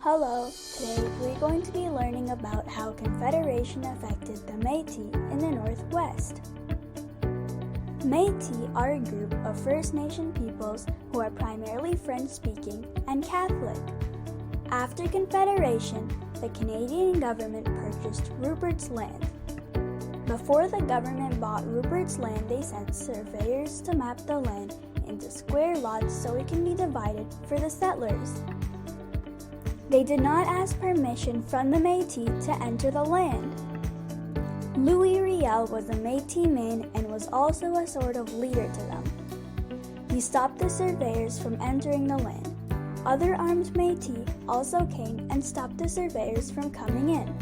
Hello, today we're going to be learning about how confederation affected the Metis in the Northwest. Metis are a group of First Nation peoples who are primarily French-speaking and Catholic. After Confederation, the Canadian government purchased Rupert's Land. Before the government bought Rupert's Land, they sent surveyors to map the land into square lots so it can be divided for the settlers. They did not ask permission from the Metis to enter the land. Louis Riel was a Metis man and was also a sort of leader to them. He stopped the surveyors from entering the land. Other armed Metis also came and stopped the surveyors from coming in.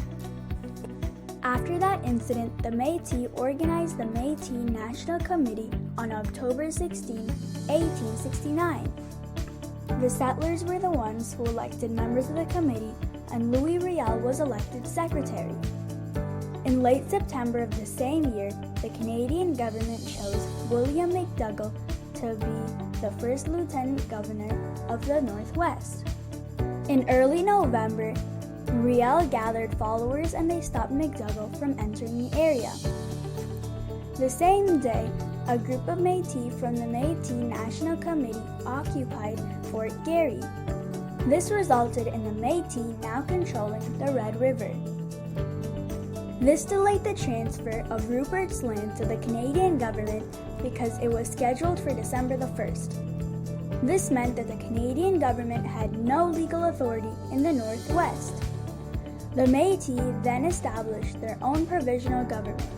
After that incident, the Metis organized the Metis National Committee on October 16, 1869. The settlers were the ones who elected members of the committee, and Louis Riel was elected secretary. In late September of the same year, the Canadian government chose William McDougall to be the first lieutenant governor of the Northwest. In early November, Riel gathered followers and they stopped McDougall from entering the area. The same day, a group of Metis from the Metis National Committee occupied Fort Garry. This resulted in the Metis now controlling the Red River. This delayed the transfer of Rupert's Land to the Canadian government because it was scheduled for December the 1st. This meant that the Canadian government had no legal authority in the Northwest. The Metis then established their own provisional government.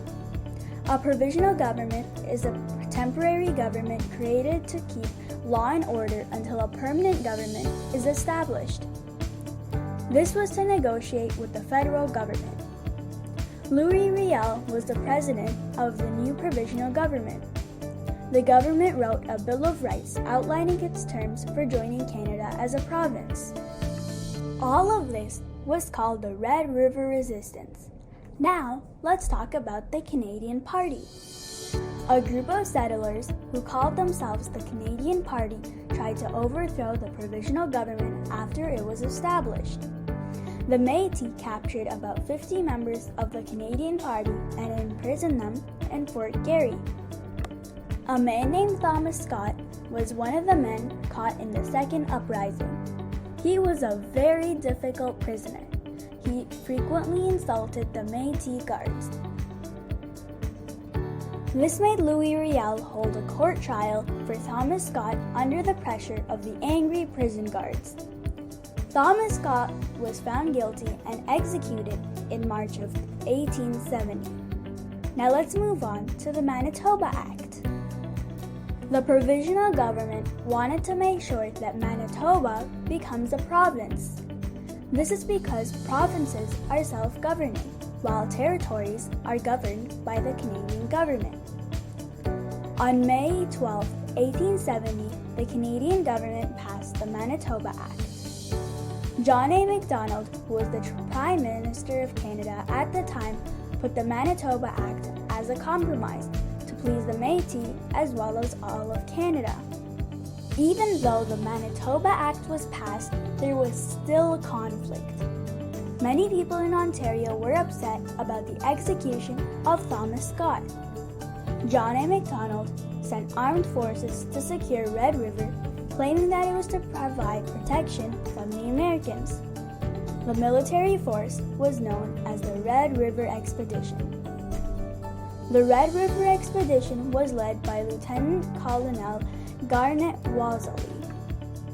A provisional government is a temporary government created to keep law and order until a permanent government is established. This was to negotiate with the federal government. Louis Riel was the president of the new provisional government. The government wrote a Bill of Rights outlining its terms for joining Canada as a province. All of this was called the Red River Resistance. Now, let's talk about the Canadian Party. A group of settlers who called themselves the Canadian Party tried to overthrow the provisional government after it was established. The Metis captured about 50 members of the Canadian Party and imprisoned them in Fort Garry. A man named Thomas Scott was one of the men caught in the second uprising. He was a very difficult prisoner. He frequently insulted the Metis guards. This made Louis Riel hold a court trial for Thomas Scott under the pressure of the angry prison guards. Thomas Scott was found guilty and executed in March of 1870. Now let's move on to the Manitoba Act. The provisional government wanted to make sure that Manitoba becomes a province. This is because provinces are self-governing, while territories are governed by the Canadian government. On May 12, 1870, the Canadian government passed the Manitoba Act. John A. Macdonald, who was the Prime Minister of Canada at the time, put the Manitoba Act as a compromise to please the Metis as well as all of Canada. Even though the Manitoba Act was passed, there was still conflict. Many people in Ontario were upset about the execution of Thomas Scott. John A. Macdonald sent armed forces to secure Red River, claiming that it was to provide protection from the Americans. The military force was known as the Red River Expedition. The Red River Expedition was led by Lieutenant Colonel Garnet Wolseley.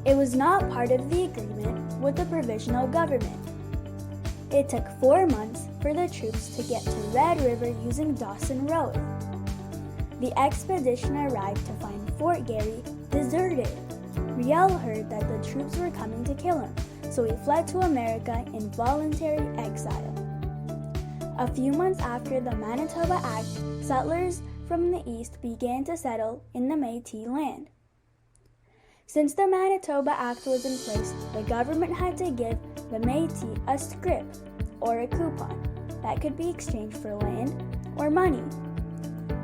It was not part of the agreement with the provisional government. It took 4 months for the troops to get to Red River using Dawson Road. The expedition arrived to find Fort Garry deserted. Riel heard that the troops were coming to kill him, so he fled to America in voluntary exile. A few months after the Manitoba Act, settlers from the east began to settle in the Metis land. Since the Manitoba Act was in place, the government had to give the Metis a scrip, or a coupon, that could be exchanged for land or money.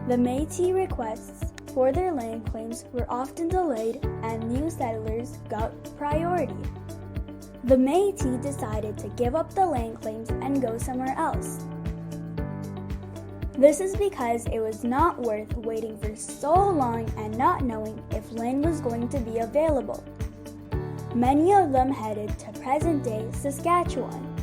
The Metis requests for their land claims were often delayed and new settlers got priority. The Metis decided to give up the land claims and go somewhere else. This is because it was not worth waiting for so long and not knowing if land was going to be available. Many of them headed to present-day Saskatchewan.